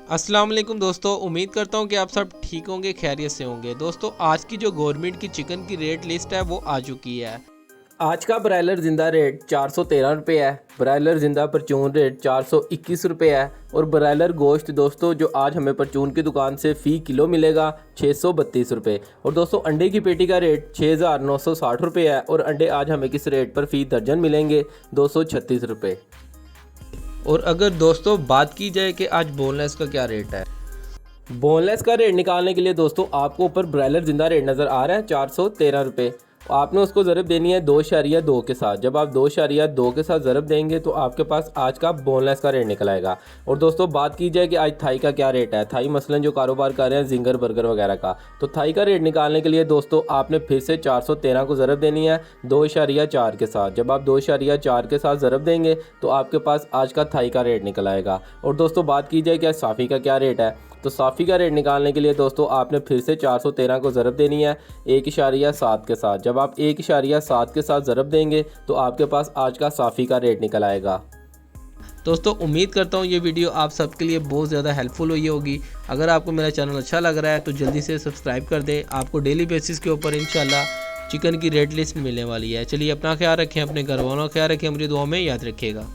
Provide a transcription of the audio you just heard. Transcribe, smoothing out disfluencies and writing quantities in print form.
अस्सलाम वालेकुम दोस्तों, उम्मीद करता हूँ कि आप सब ठीक होंगे, खैरियत से होंगे। दोस्तों आज की जो गवर्नमेंट की चिकन की रेट लिस्ट है वो आ चुकी है। आज का ब्रायलर ज़िंदा रेट 413 रुपये है। ब्रायलर ज़िंदा परचून रेट 421 रुपये है। और ब्रायलर गोश्त दोस्तों जो आज हमें परचून की दुकान से फ़ी किलो मिलेगा 632 रुपये। और दोस्तों अंडे की पेटी का रेट 6960 रुपये है। और अंडे आज हमें किस रेट पर फ़ी दर्जन मिलेंगे 236 रुपये। और अगर दोस्तों बात की जाए कि आज बोनलेस का क्या रेट है, बोनलेस का रेट निकालने के लिए दोस्तों आपको ऊपर ब्रायलर ज़िंदा रेट नज़र आ रहा है 413 रुपये। आपने उसको ज़रब देनी है 2.2 के साथ। जब आप 2.2 के साथ ज़रब देंगे तो आपके पास आज का बोनलेस का रेट निकल आएगा। और दोस्तों बात की जाए कि आज थाई का क्या रेट है, थाई मसलन जो कारोबार कर रहे हैं जिंगर बर्गर वगैरह का, तो थाई का रेट निकालने के लिए दोस्तों आपने फिर से 413 को ज़रब देनी है 2.4 के साथ। जब आप 2.4 के साथ ज़रब देंगे तो आपके पास आज का थाई का रेट निकल आएगा। और दोस्तों बात की जाए कि आज साफ़ी का क्या रेट है, तो साफ़ी का रेट निकालने के लिए दोस्तों आपने फिर से 413 को ज़रब देनी है 1.7 के साथ। जब आप 1.7 के साथ ज़रब देंगे तो आपके पास आज का साफ़ी का रेट निकल आएगा। दोस्तों उम्मीद करता हूँ ये वीडियो आप सबके लिए बहुत ज़्यादा हेल्पफुल हुई होगी। अगर आपको मेरा चैनल अच्छा लग रहा है तो जल्दी से सब्सक्राइब कर दें। आपको डेली बेसिस के ऊपर इंशाल्लाह चिकन की रेट लिस्ट मिलने वाली है। चलिए अपना ख्याल रखें, अपने घर वालों का ख्याल रखें, मुझे दुआ में याद रखिएगा।